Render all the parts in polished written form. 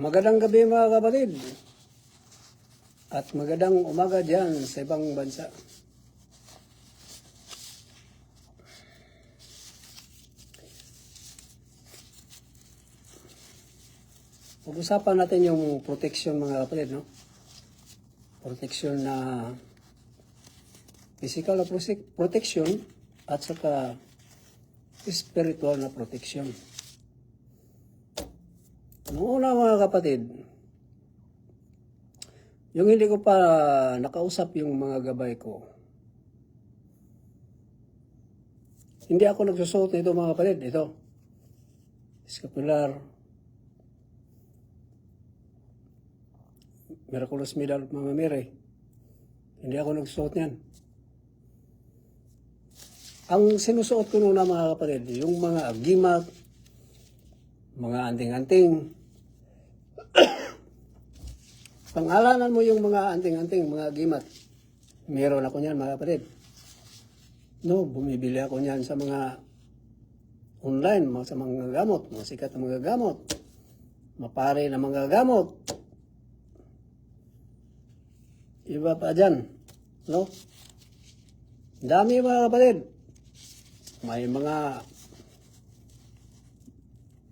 Magandang gabi mga kapatid at magandang umaga dyan sa ibang bansa. Pag-usapan natin yung protection mga kapatid, no? Protection na physical na protection at saka spiritual na protection. Noong una mga kapatid, yung hindi ko pa nakausap yung mga gabay ko, hindi ako nagsusuot nito mga kapatid. Ito, scapular, miraculous medal of Mama Mary. Hindi ako nagsusuot niyan. Ang sinusuot ko noon mga kapatid, yung mga agimat, mga anting-anting. Pangalanan mo yung mga anting-anting, mga agimat. Meron ako niyan mga kapatid. No, bumibili ako niyan sa mga online, sa mga gamot, mga sikat na mga gamot, mapare na mga gamot. Iba pa dyan, no? Dami mga kapatid. May mga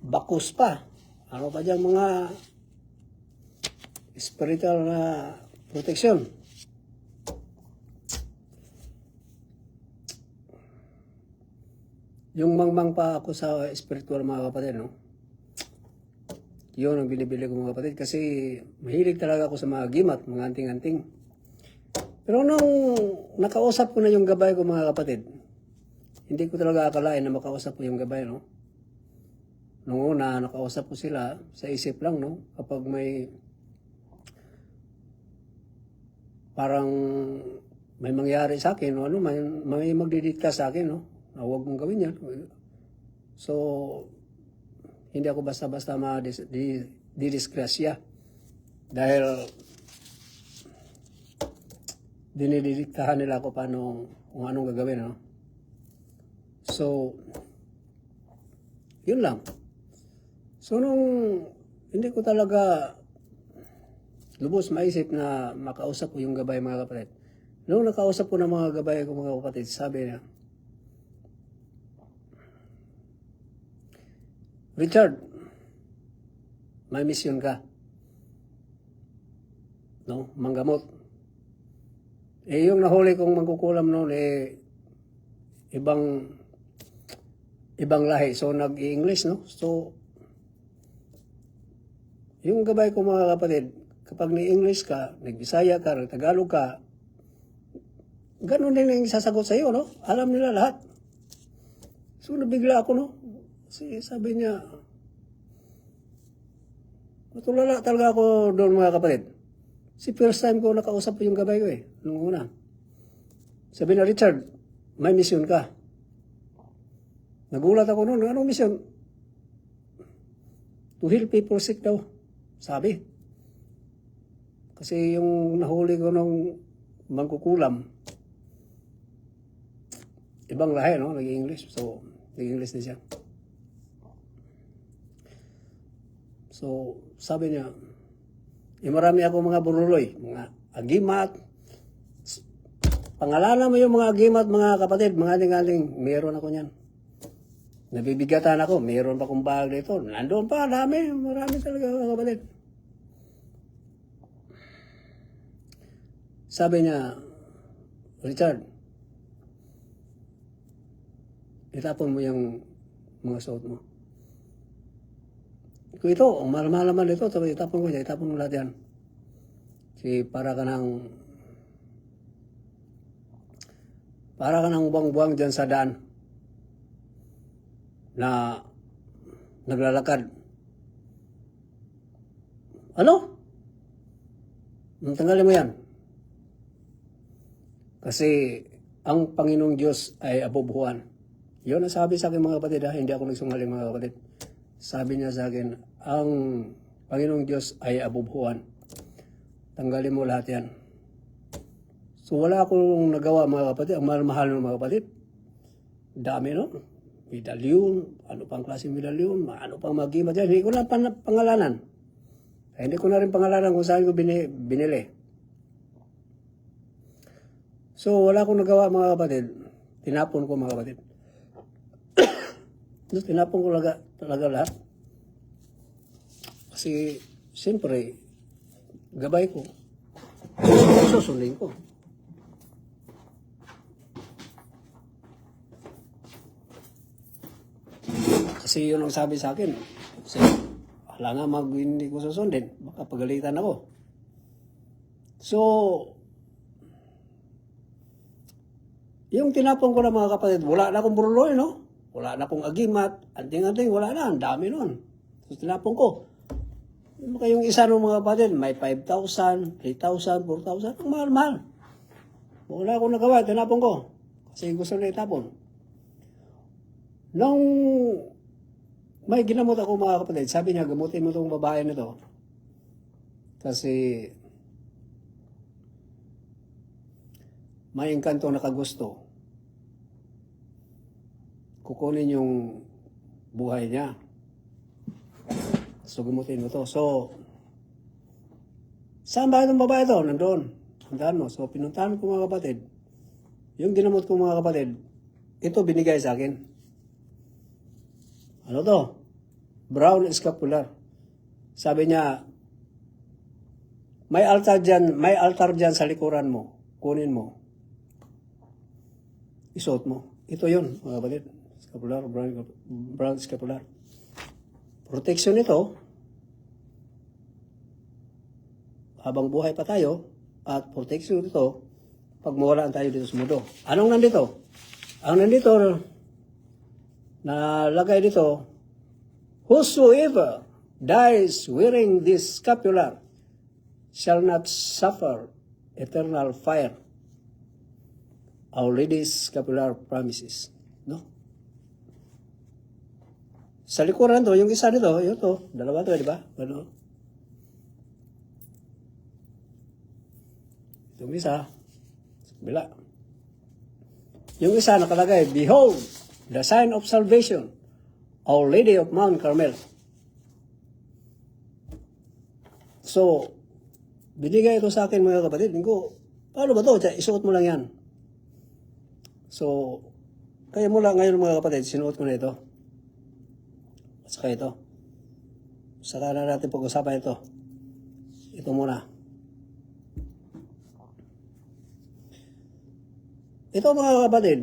bakus pa. Ano pa dyan mga spiritual na protection. Yung mangmang pa ako sa spiritual mga kapatid, no? Yun ang binibili ko mga kapatid kasi mahilig talaga ako sa mga gimat, mga anting-anting. Pero nung nakausap ko na yung gabay ko mga kapatid, hindi ko talaga akalain na makausap ko yung gabay, no? Nung una, nakausap ko sila sa isip lang, no? Kapag may parang may mangyari sa akin, o ano, may magdidikta sa akin, no? Na huwag mong gawin yan. So, hindi ako basta-basta didisgrasya. Dahil dinidiktahan nila ako paano, kung anong gagawin, no? So, yun lang. So, nung hindi ko talaga lubos maisip na makausap ko yung gabay mga kapatid. Nung nakausap ko ng mga gabay ko mga kapatid, sabi niya, Richard, may mission ka. No? Manggamot. Yung nahuli kong mangkukulam noon, ibang lahi. So, nag-i-English, no? So, yung gabay ko mga kapatid, kapag ni-English ka, nag-Bisaya ka, nag-Tagalog ka, ganun din yung sasagot sa iyo, no? Alam nila lahat. So, nabigla ako, no? Kasi sabi niya, matulala talaga ako doon mga kapatid. Si first time ko nakausap yung gabay ko nung una. Sabi na, Richard, may mission ka. Nagulat ako noon, anong mission? To heal people sick daw, sabi. Kasi yung nahuli ko nung mangkukulam, ibang lahi, no? Nag-English. So, nag-English din siya. So, sabi niya, marami ako mga buruloy, mga agimat. Pangalanan mo yung mga agimat, mga kapatid, mga ating-ating, meron ako niyan. Nabibigatan ako, meron pa kong bag dito. Nandoon pa, marami talaga mga kapatid. Sabi niya, Richard, itapon mo yung mga suot mo. Kung ito, malaman ito, itapon ko niya, itapon mo lahat yan. Kasi para ka ng buwang-buwang dyan sa daan na naglalakad. Ano? Tanggalin mo yan. Kasi ang Panginoong Diyos ay abubuhan. Yun ang sabi sa akin mga kapatid, hindi ako nagsungaling mga kapatid. Sabi niya sa akin, ang Panginoong Diyos ay abubuhan. Tanggalin mo lahat yan. So wala akong nagawa mga kapatid. Ang mahal ng mga kapatid. Dami no? Medalyon, ano pang klaseng medalyon, ano pang magimat yan. Hindi ko lang pangalanan. Hindi ko na rin pangalanan kung saan ko binili. So, wala akong nagawa mga kapatid. Tinapon ko mga kapatid. Tinapon ko talaga lahat. Kasi, siyempre, gabay ko. Susundin ko. Kasi yun ang sabi sa akin. Kasi, wala nga hindi ko susundin. Baka pagalitan ako. So, yung tinapon ko na mga kapatid, wala na akong buruloy, no? Wala na akong agimat, anting-anting, wala na, ang dami nun. So, tinapon ko. Yung isa ng mga kapatid, may 5,000, 3,000, 4,000, ang mahal-mahal. Wala akong nagawa, tinapon ko. Kasi gusto na itapon. Nung may ginamot ako mga kapatid, sabi niya, gamutin mo itong babae nito. Kasi may engkanto na kagusto. Kukunin yung buhay niya. So, gamutin mo to. So, saan ba itong babae to? Nandoon. Tandaan mo. So, pinuntahan ko mga kapatid. Yung ginamot ko mga kapatid, ito binigay sa akin. Ano to? Brown scapular. Sabi niya, may altar dyan sa likuran mo. Kunin mo. Isuot mo. Ito yun, mga kapatid. Scapular, brown scapular. Protection ito, habang buhay pa tayo, at protection ito, pag mawalaan tayo dito sa mundo. Anong nandito? Ang nandito, nalagay dito, whosoever dies wearing this scapular shall not suffer eternal fire. Our Lady's scapular promises. No? Sa likuran to, yung isa nito, yun to, dalawa to, di ba? Ano? Yung isa, sa kabila. Yung isa nakalagay, behold, the sign of salvation, Our Lady of Mount Carmel. So, binigay ito sa akin mga kapatid. Ko, paano ba to? Isuot mo lang yan. So, kaya mula ngayon mga kapatid, sinuot ko na ito. At saka ito. Saka na natin pag-usapan ito. Ito muna. Ito mga kapatid,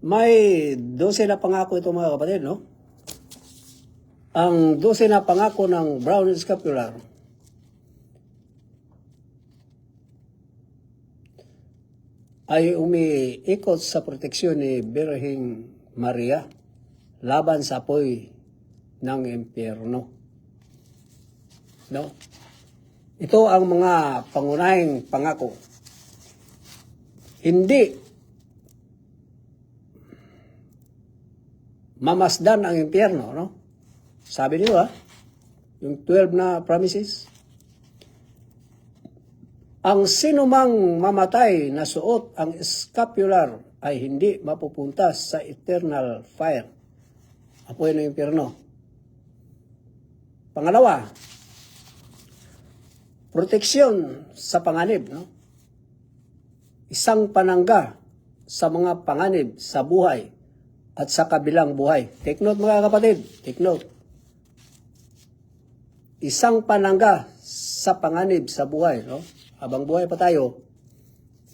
may 12 na pangako ito mga kapatid, no? Ang 12 na pangako ng Brown Scapular ay umiikot sa proteksyon ni Birheng Maria laban sa apoy ng impyerno. No? Ito ang mga pangunahing pangako. Hindi mamasdan ang impyerno, no? Sabi niyo yung 12 na promises. Ang sinumang mamatay na suot ang scapular ay hindi mapupunta sa eternal fire. Apoy ng impyerno. Pangalawa, proteksyon sa panganib, no? Isang panangga sa mga panganib sa buhay at sa kabilang buhay. Take note mga kapatid, take note. Isang panangga sa panganib sa buhay, no? Habang buhay pa tayo,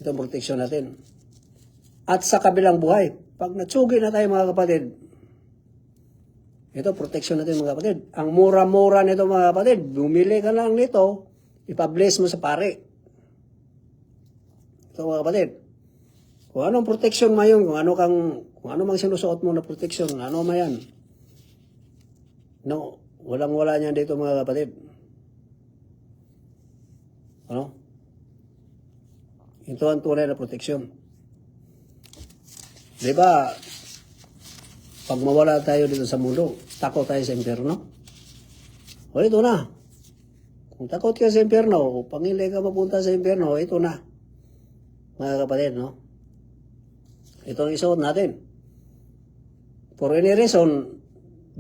itong proteksyon natin. At sa kabilang buhay, pag natsugi na tayo mga kapatid, ito proteksyon natin mga kapatid. Ang mura-mura nito mga kapatid, bumili ka lang nito, ipa-bless mo sa pare. Ito mga kapatid. Kung anong proteksyon mo yun, kung ano mang sinusuot mo na proteksyon, ano man yan. No, walang-wala niyan dito mga kapatid. Ano? Ito ang tunay na proteksyon. Di ba, pag mawala tayo dito sa mundo, takot tayo sa impyerno? O ito na. Kung takot ka sa impyerno, kung pangilay ka mapunta sa impyerno, ito na. Mga kapatid, no? Ito ang isuot natin. For any reason,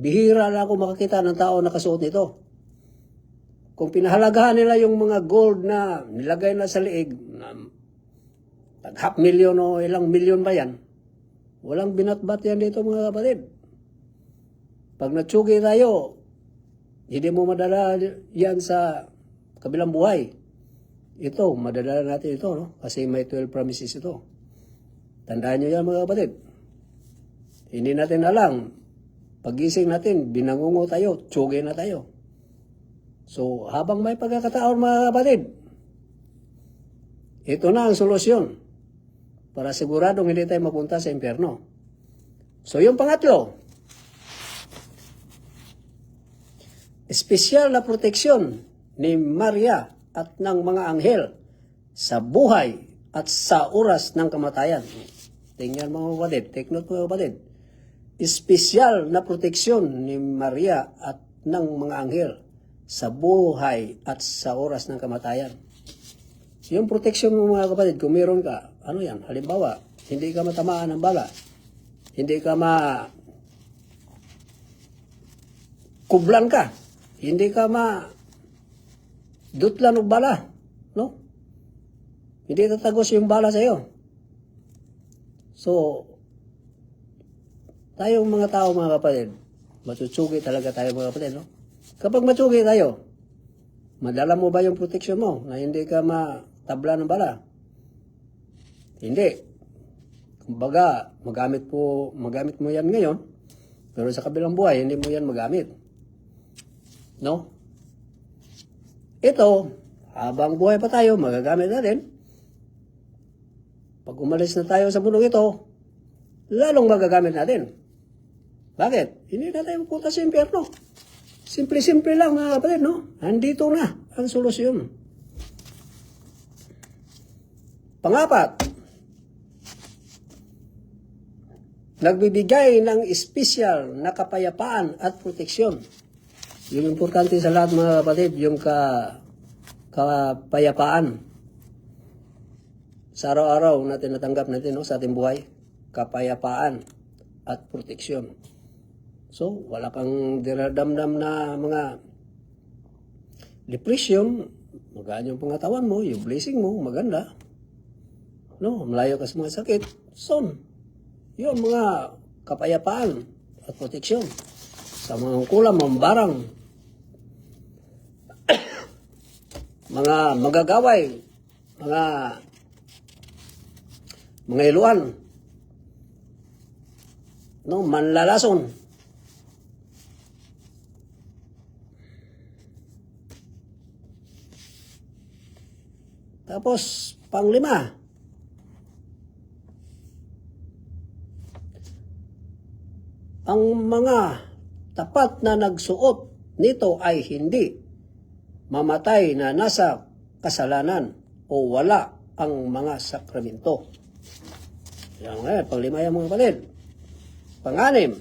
Bihira na ako makakita ng tao nakasuot nito. Kung pinahalagahan nila yung mga gold na nilagay na sa liig, $500,000 o ilang milyon ba yan, walang binatbat yan dito mga kapatid. Pag natsugi tayo, hindi mo madala yan sa kabilang buhay. Ito, madadala natin ito, no? Kasi may 12 promises ito. Tandaan nyo yan mga kapatid. Hindi natin alam. Pagising natin, binangungo tayo, tsugi na tayo. So, habang may pagkakataon mga kapatid, ito na ang solusyon para siguradong hindi tayo mapunta sa impyerno. So, yung pangatlo, espesyal na proteksyon ni Maria at ng mga anghel sa buhay at sa oras ng kamatayan. Tingnan mga kapatid, take note mga kapatid. Espesyal na proteksyon ni Maria at ng mga anghel sa buhay at sa oras ng kamatayan. Yung proteksyon mo mga kapatid, kung meron ka, ano yan? Halimbawa, hindi ka matamaan ng bala, hindi ka kublan ka, hindi ka dutlan ng bala, no? Hindi tatagos yung bala sa iyo. So, tayong mga tao mga kapatid, matutsugi talaga tayo mga kapatid, no? Kapag matsugi tayo, madala mo ba yung proteksyon mo na hindi ka matabla ng bala? Hindi. Kumbaga, magamit mo yan ngayon, pero sa kabilang buhay, hindi mo yan magamit. No? Ito, habang buhay pa tayo, magagamit natin. Pag umalis na tayo sa mundong ito, lalong magagamit natin. Bakit? Hindi na tayo pupunta sa impyerno. Simple-simple lang mga kapatid, no? Andito na ang solusyon. Pangapat, nagbibigay ng espesyal na kapayapaan at proteksyon. Yung importante sa lahat mga kapatid, yung kapayapaan. Sa araw-araw natin natanggap natin, no, sa ating buhay, kapayapaan at proteksyon. So, wala kang dinadamdam na mga depression, magaan yung pangatawan mo, yung blessing mo, maganda. No, malayo ka sa mga sakit. So, yun mga kapayapaan at proteksyon. Sa mga kulang, mambarang, mga magagaway, mga iluan, no, manlalason. Tapos, panglima, ang mga tapat na nagsuot nito ay hindi mamatay na nasa kasalanan o wala ang mga sakramento. Yan nga, panglima yan mga kapatid. Panganim,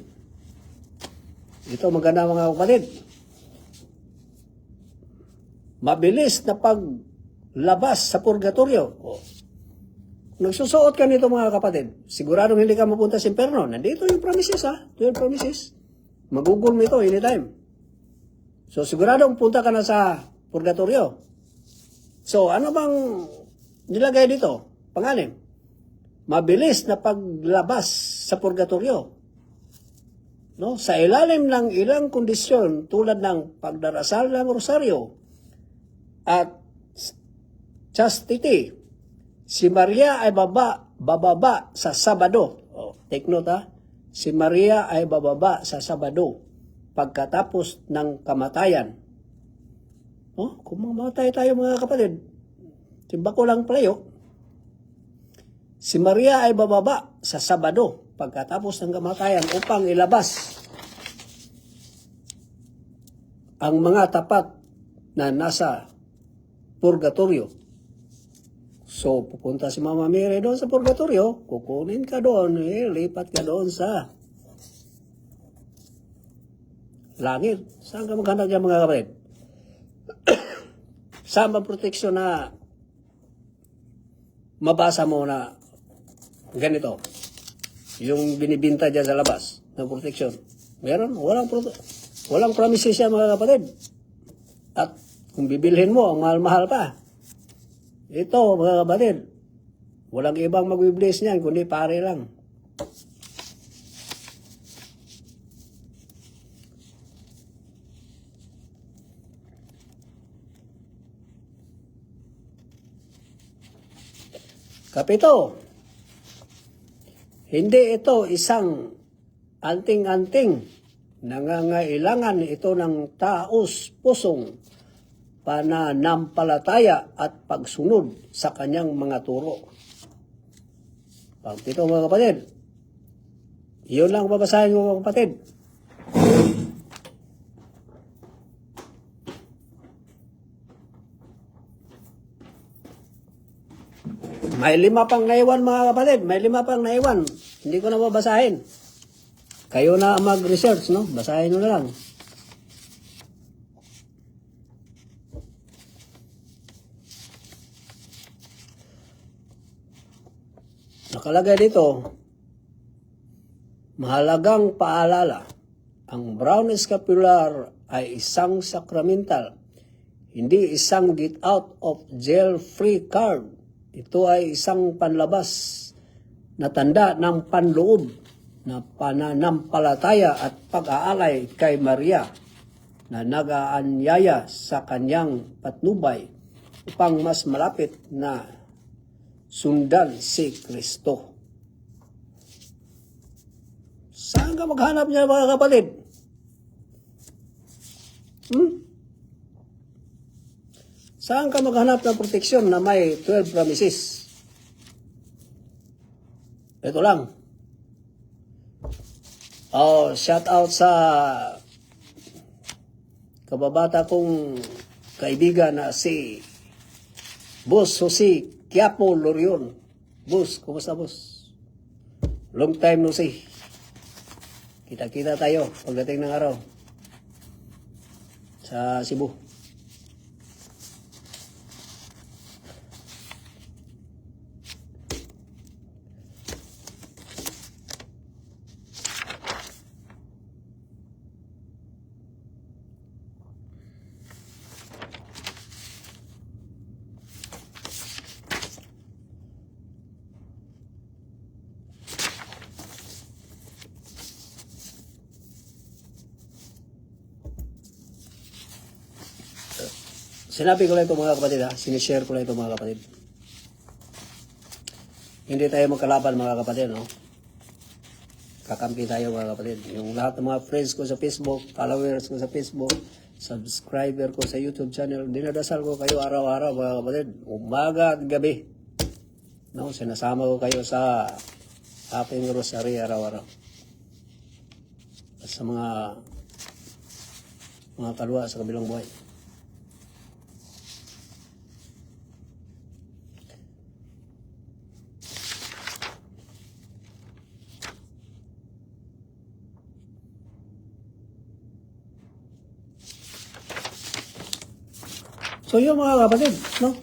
ito maganda mga kapatid. Mabilis na paglabas sa purgatorio. Nagsusuot ka nito mga kapatid, siguradong hindi ka mapunta sa impyerno. Nandito yung promises ha. Ito yung promises. Magugol mo ito anytime. So siguradong punta ka na sa purgatorio. So ano bang nilagay dito? Pangalim. Mabilis na paglabas sa purgatorio. No? Sa ilalim ng ilang kondisyon tulad ng pagdarasal ng rosaryo at chastity, si Maria ay bababa sa Sabado. Take note ha. Si Maria ay bababa sa Sabado pagkatapos ng kamatayan. Kung mamatay tayo mga kapatid, timba ko lang playo. Si Maria ay bababa sa Sabado pagkatapos ng kamatayan upang ilabas ang mga tapat na nasa purgatorio. So, pupunta si Mama Mary doon sa purgatorio, kukunin ka doon, lipat ka doon sa langit. Saan ka maghanap dyan mga kapatid? Saan ba proteksyon na mabasa mo na ganito? Yung binibinta dyan sa labas ng proteksyon. Meron, walang promises siya mga kapatid. At kung bibilhin mo, ang mahal-mahal pa. Ito mga kapatid, walang ibang mag-bless niyan, kundi pare lang. Kapito, hindi ito isang anting-anting. Nangangailangan ito ng taos pusong pananampalataya at pagsunod sa kanyang mga turo. Pagpito mga kapatid, yun lang babasahin ko mga kapatid. May 5 pang naiwan mga kapatid, may 5 pang naiwan. Hindi ko na babasahin. Kayo na mag-research, no? Basahin nyo na lang. Nakalagay dito, mahalagang paalala, ang Brown Scapular ay isang sacramental, hindi isang get out of jail free card. Ito ay isang panlabas na tanda ng panloob na pananampalataya at pag-aalay kay Maria na nag-aanyaya sa kanyang patnubay upang mas malapit na sundan si Kristo. Saan ka maghanap niya mga kapatid? Saan ka maghanap ng proteksyon na may 12 promises? Ito lang. Shout out sa kababata kong kaibigan na si Boss Jose Quiapo Lorion. Boss, kumusta boss? Long time no see. Kita-kita tayo pagdating ng araw sa Cebu. Sinabi ko lang ito mga kapatid ha, sinishare ko lang ito mga kapatid. Hindi tayo magkalaban mga kapatid, no? Kakampi tayo mga kapatid. Yung lahat ng mga friends ko sa Facebook, followers ko sa Facebook, subscriber ko sa YouTube channel, dinadasal ko kayo araw-araw mga kapatid. Umaga at gabi. No? Sinasama ko kayo sa aking rosary araw-araw. Sa mga kalwa sa kabilang buhay. So yun mga kapatid, no?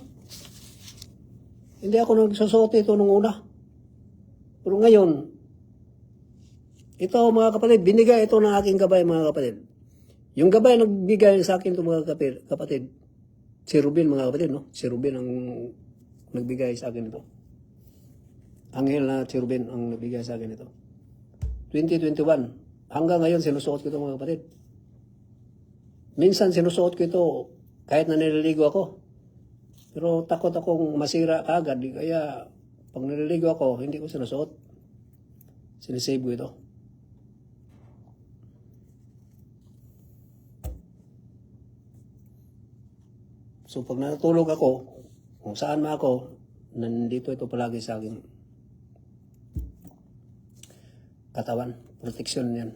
Hindi ako nagsusuot ito nung una. Pero ngayon, ito mga kapatid, binigay ito ng aking gabay mga kapatid. Yung gabay nagbigay sa akin ito mga kapatid. Si Ruben mga kapatid, no? Si Ruben ang nagbigay sa akin ito. Anghel na si Ruben ang nagbigay sa akin ito. 2021. Hanggang ngayon sinusuot ko ito mga kapatid. Minsan sinusuot ko ito kahit na nililigo ako. Pero takot akong masira kaagad. Kaya pag nililigo ako, hindi ko sinusuot. Sinisave ko ito. So pag natulog ako, kung saan man ako, nandito ito palagi sa aking katawan. Protection yan.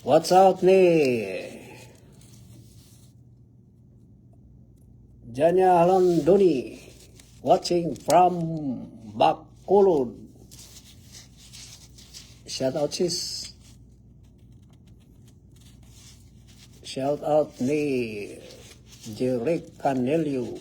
What's out ni Janya Halandoni watching from Bacolod. Shout out sis. Shout out ni Jeric Canelio.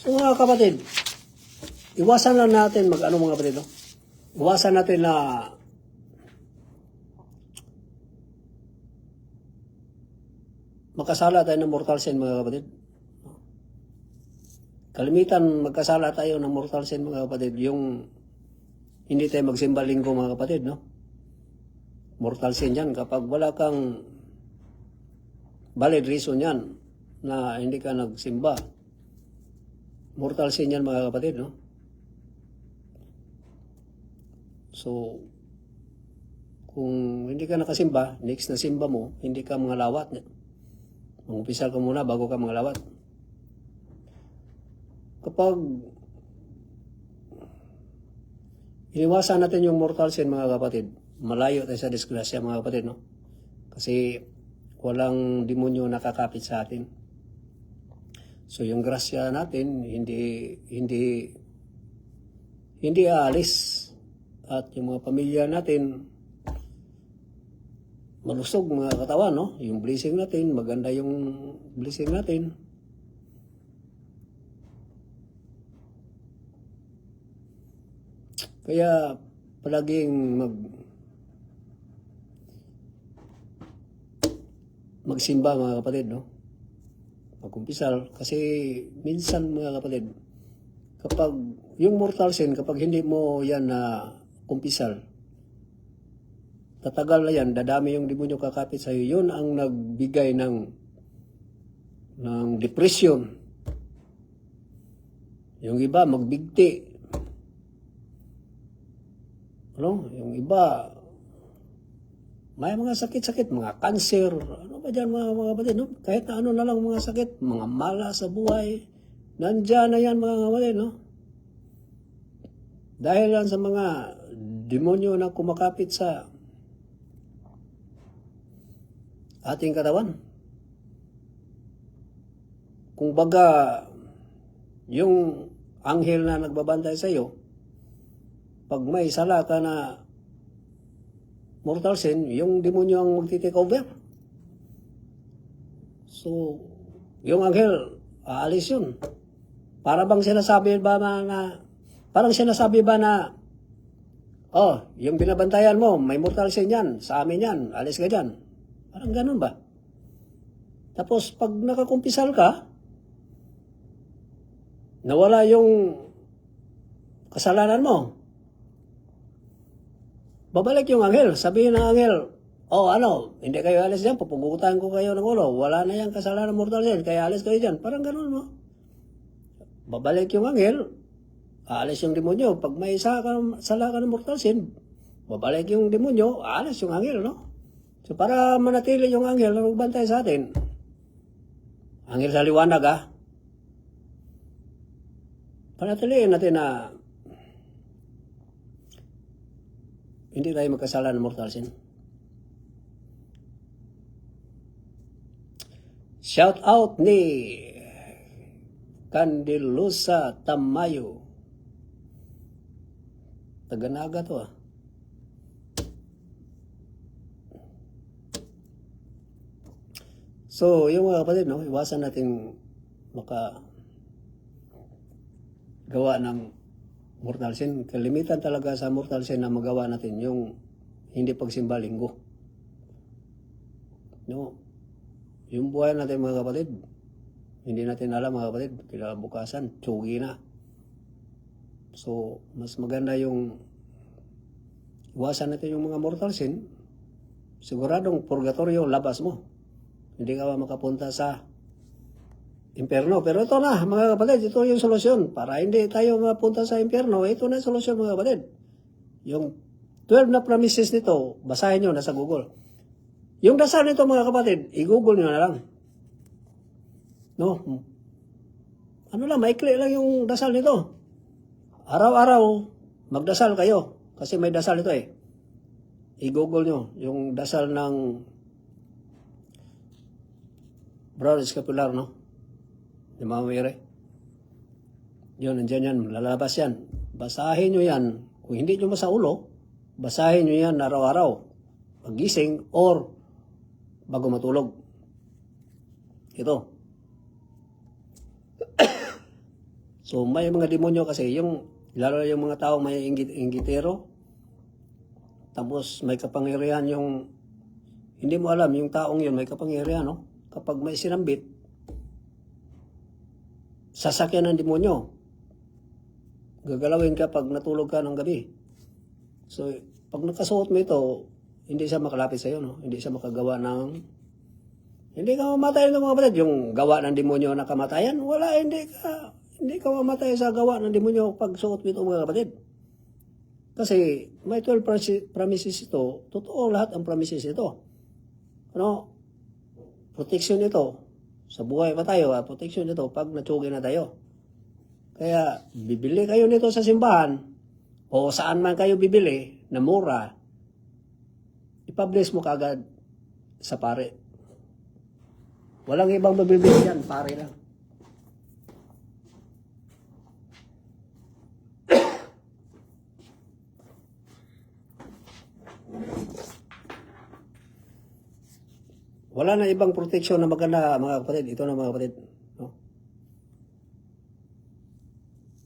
Mga kapatid, iwasan lang natin mga kapatid, no? Iwasan natin na makasala tayo ng mortal sin, mga kapatid. Kalimitan, magkasala tayo ng mortal sin, mga kapatid, yung hindi tayo magsimba linggo, mga kapatid, no? Mortal sin yan. Kapag wala kang valid reason yan na hindi ka nagsimba, mortal sin yan, mga kapatid, no? So, kung hindi ka nakasimba, next na simba mo, hindi ka mga lawat. Mag-umpisa ka muna bago ka mga lawat. Kapag iniwasan natin yung mortal sin, mga kapatid, malayo tayo sa disgrasya, mga kapatid, no? Kasi walang demonyo nakakapit sa atin. So yung grasya natin hindi aalis, at yung mga pamilya natin malusog, mga katawan, no? Yung blessing natin, maganda yung blessing natin. Kaya palaging magsimba, mga kapatid, no? Magkumpisal, kasi minsan, mga kapatid, kapag yung mortal sin, kapag hindi mo yan na kumpisal, tatagal na yan, dadami yung demonyo kakapit sa iyo. Yun ang nagbigay ng depression. Yung iba magbigti. Ano? Yung iba may mga sakit-sakit, mga cancer, ano ba dyan, mga kapatid, no? Kahit na ano na lang mga sakit, mga mala sa buhay, nandyan na yan, mga kapatid, no? Dahil lang sa mga demonyo na kumakapit sa ating katawan. Kung baga, yung anghel na nagbabantay sa iyo, pag may sala ka na mortal sin, yung demonyo ang magti-take over. So, yung anghel, aalis yun. Parang sinasabi ba na, oh, yung binabantayan mo, may mortal sin yan, sa amin yan, alis ka dyan. Parang ganun ba? Tapos, pag nakakumpisal ka, nawala yung kasalanan mo, babalik yung anghel. Sabihin ng anghel, oh ano, hindi kayo alis dyan, pupugutan ko kayo ng ulo. Wala na yung kasalanan mortal sin, kaya alis kayo dyan. Parang ganun, no? Babalik yung anghel, aalis yung demonyo. Pag may sala ka ng mortal sin, babalik yung demonyo, aalis yung anghel, no? So para manatili yung anghel na magbantay sa atin, anghel sa liwanag, panatiliin natin na hindi tayo magkasala ng mortal sin. Shout out ni Candilusa Tamayo. Taganaga to, So, yung mga kapatid, no, iwasan natin gawa ng mortal sin. Kalimitan talaga sa mortal sin na magawa natin yung hindi pagsimba linggo. No? Yung buhay natin, mga kapatid, hindi natin alam, mga kapatid, kinabukasan, tsugi na. So, mas maganda yung iwasan natin yung mga mortal sin. Siguradong purgatorio, labas mo. Hindi ka makapunta sa impyerno. Pero ito na, mga kapatid, ito yung solusyon. Para hindi tayo mapunta sa impyerno, ito na yung solusyon, mga kapatid. Yung 12 na promises nito, basahin nyo, nasa Google. Yung dasal nito, mga kapatid, i-Google nyo na lang. No? Ano lang, maikli lang yung dasal nito. Araw-araw, magdasal kayo. Kasi may dasal ito eh. I-Google nyo yung dasal ng Brother Escapular, no? Yung mga mayroon. Yun, nandiyan yan. Lalabas yan. Basahin nyo yan. Kung hindi nyo sa ulo, basahin nyo yan araw-araw. Pagising or bago matulog. Ito. So may mga demonyo kasi, lalo yung mga tao may inggitero, tapos may kapangyarihan hindi mo alam, yung taong yun may kapangyarihan, no? Kapag may sinambit, sasakyan ng demonyo. Gagalawin ka pag natulog ka ng gabi. So, pag nakasuot mo ito, hindi siya makalapit sa iyo, no? Hindi siya makagawa hindi ka mamatay ng mga kapatid. Yung gawa ng demonyo na kamatayan, wala, hindi ka mamatay sa gawa ng demonyo pag suot mo ito, mga kapatid. Kasi may 12 promises ito, totoo lahat ang promises ito. Ano? Protection ito. Sa buhay pa tayo, protection ito pag natsugi na tayo. Kaya bibili kayo nito sa simbahan o saan man kayo bibili na mura, ipublish mo kagad sa pare. Walang ibang mabibili yan, pare lang. Wala na ibang protection na maganda, mga kapatid. Ito na, mga kapatid. No?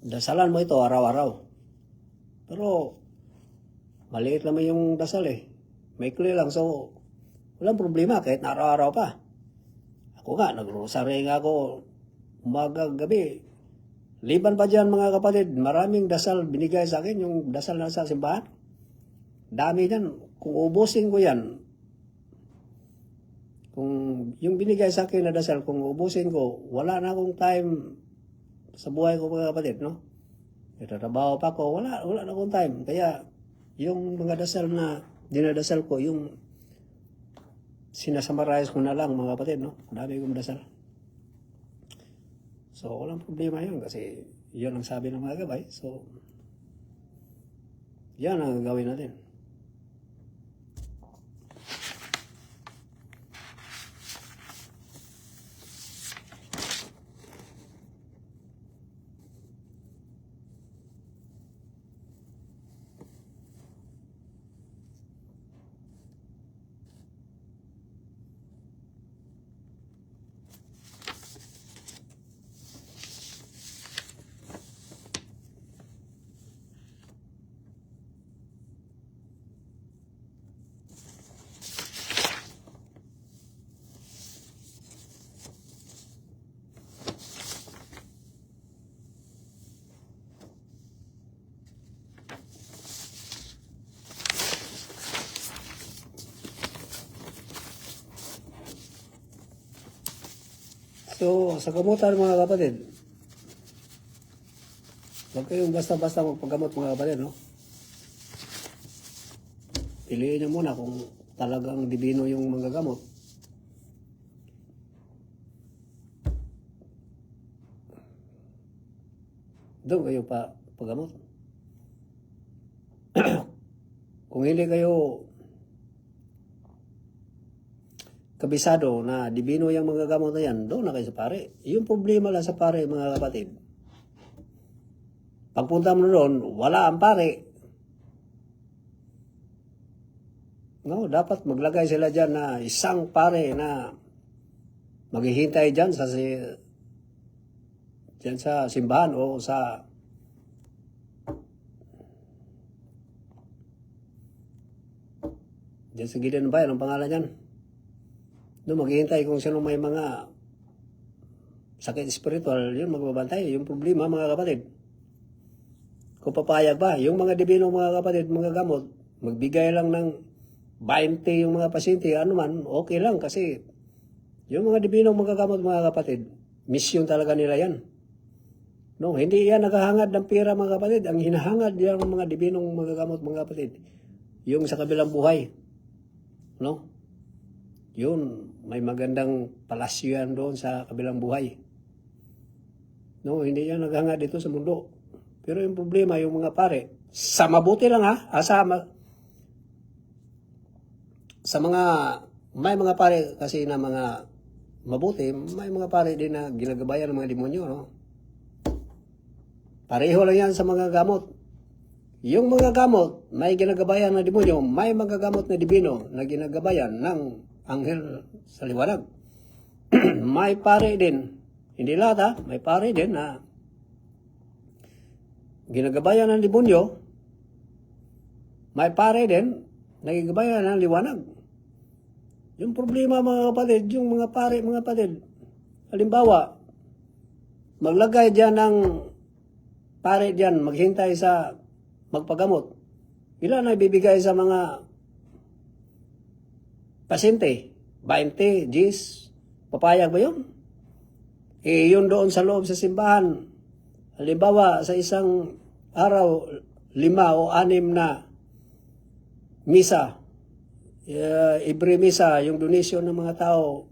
Dasalan mo ito araw-araw. Pero, maliit naman yung dasal eh. Maikli lang. So, walang problema kahit na araw-araw pa. Ako nga, nag-rosary nga ako umaga, gabi. Liban pa dyan, mga kapatid, maraming dasal binigay sa akin, yung dasal na sa simbahan. Dami yan. Kung ubusin ko yan, kung yung binigay sa akin na dasal, kung ubusin ko, wala na akong time sa buhay ko, mga kapatid, no? Nagtatrabaho pa ako, wala na akong time. Kaya, yung mga dasal na dinadasal ko, yung sinasummarize ko na lang, mga kapatid, no? Dami kong dasal. So, walang problema yun kasi yun ang sabi ng mga gabay. So, yan ang gawin natin. So, sa gamutan, mga kapatid, huwag kayong basta-basta magpagamot, mga kapatid, no? Piliin nyo muna kung talagang divino yung mga gamot. Doon kayo pagamot. Kung hindi kayo kabisado na divino yung mga gamot na yan, doon na kayo sa pare. Yung problema lang sa pare, mga kapatid. Pagpunta mo doon, wala ang pare. No, dapat maglagay sila dyan na isang pare na maghihintay dyan sa simbahan o sa dyan sa Gideon Bayan, ang pangalan yan. No, maghihintay kung sino may mga sakit spiritual, yun magbabantay. Yung problema, mga kapatid. Kung papayag ba, yung mga divino, mga kapatid, mga gamot, magbigay lang ng 20 yung mga pasyente, ano man, okay lang kasi yung mga divino, mga gamot, mga kapatid, mission talaga nila yan. No, hindi yan naghahangad ng pera, mga kapatid. Ang hinahangad yan ng mga divino, mga gamot, mga kapatid, yung sa kabilang buhay. No? Yun, may magandang palasyo yan doon sa kabilang buhay. No, hindi yan naghangad dito sa mundo. Pero yung problema, yung mga pare, sa mabuti lang ha, sa mga, may mga pare kasi na mga mabuti, may mga pare din na ginagabayan ng mga demonyo, no? Pareho lang yan sa mga gamot. Yung mga gamot, may ginagabayan na demonyo, may mga gamot na divino na ginagabayan ng anghel sa liwanag. May pare din, hindi lahat ha, may pare din na ginagabayan ng demonyo, may pare din, nagigabayan ng liwanag. Yung problema mga kapatid, yung mga pare, mga kapatid, halimbawa, maglagay dyan ng pare dyan, maghintay sa magpagamot. Ilan na ibibigay sa mga pasyente? 20, 10, papayag ba yun? Yun doon sa loob sa simbahan, halimbawa sa isang araw, 5 o 6 na misa, every misa, yung donation ng mga tao,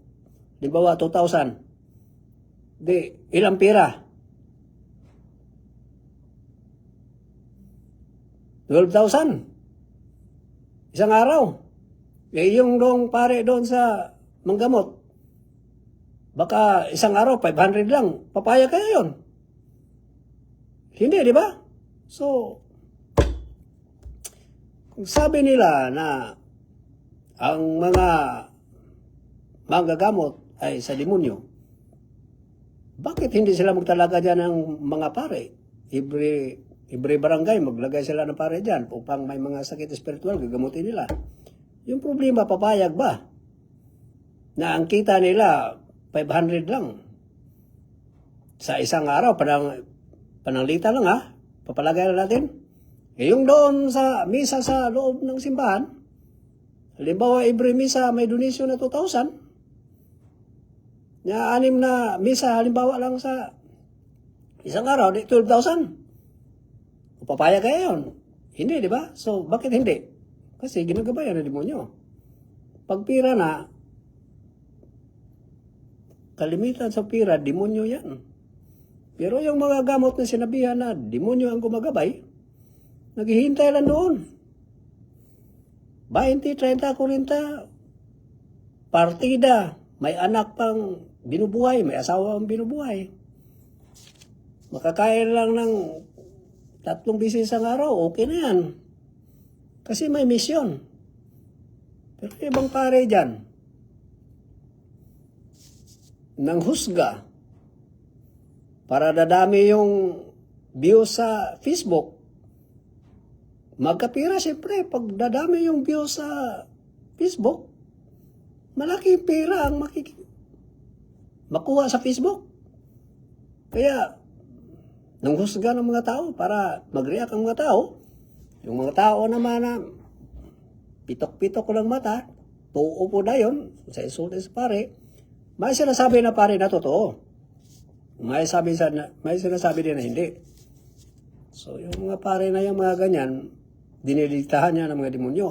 halimbawa 2,000, di, ilang pira? 12,000. Isang araw. Yung doong pare doon sa manggamot, baka isang araw, 500 lang. Papaya kaya yun? Hindi, di ba? So, kung sabi nila na ang mga manggagamot ay sa demonyo, bakit hindi sila magtalaga dyan ng mga pare? Every barangay, maglagay sila ng pare dyan upang may mga sakit spiritual, gagamutin nila. Yung problema, papayag ba? Na ang kita nila, 500 lang. Sa isang araw, pananglita lang ha, papalagay na natin. Yung doon sa misa sa loob ng simbahan, halimbawa every misa may donation na 2,000. Na 6 na misa, halimbawa lang sa isang araw, 12,000. Papayag kaya yun? Hindi, di ba? So, bakit hindi? Kasi ginagabayan ng demonyo. Pag pira na, kalimitan sa pira, demonyo yan. Pero yung mga gamot na sinabihan na demonyo ang gumagabay, naghihintay lang doon. 20, 30, 40, partida, may anak pang binubuhay, may asawa pang binubuhay. Makakain lang ng 3 bisis ang araw, okay na yan. Kasi may misyon. Pero ibang pare dyan, nang husga, para dadami yung views sa Facebook, magkapira siyempre, pag dadami yung views sa Facebook, malaking pira ang makuha sa Facebook. Kaya, nang husga ng mga tao para mag-react ang mga tao, yung mga tao naman na pitok-pitok ko lang mata, tuo po na yun, sa insulta sa pare, may sinasabi na pare na totoo. May sinasabi din na hindi. So, yung mga pare na yung mga ganyan, dinidiktahan niya ng mga demonyo.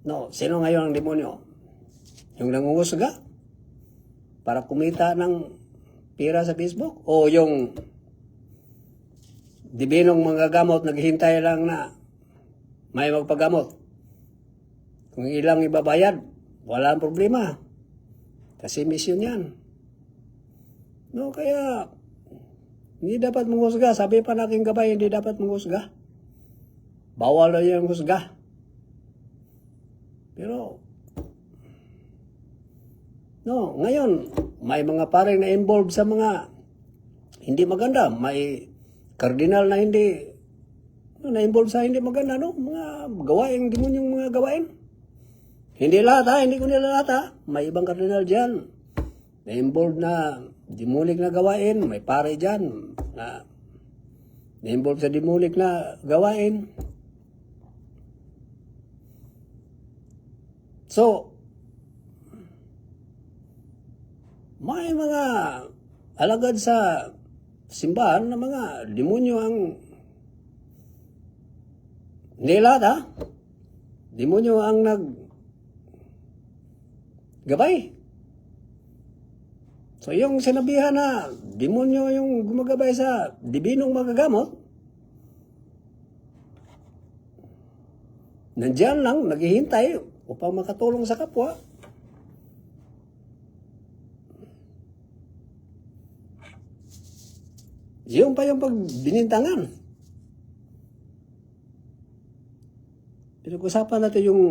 No, sino ngayon ang demonyo? Yung nangunghusga? Para kumita ng pira sa Facebook? O yung dibinong mga gamot, naghihintay lang na may magpagamot. Kung ilang ibabayad, walang problema. Kasi mission yan. No, kaya hindi dapat menghusga. Sabi pa ng aking gabay, hindi dapat menghusga. Bawal na yung husga. Pero, no, ngayon, may mga pareng na involved sa mga hindi maganda. May kardinal na hindi na-involve sa hindi maganda, no? Mga gawain, demonyong mga gawain. Hindi lahat ha, hindi ko nila lahat ha. May ibang kardinal dyan. Na-involve na demonic na gawain. May pare dyan na na-involve sa demonic na gawain. So, may mga alagad sa simbahan na mga demonyo ang hindi lahat ha. Demonyo ang naggabay. So yung sinabihan na demonyo yung gumagabay sa dibinong magagamot, nandiyan lang, naghihintay upang makatulong sa kapwa. Yung pa yung pagbinintangan. Pinag-usapan natin yung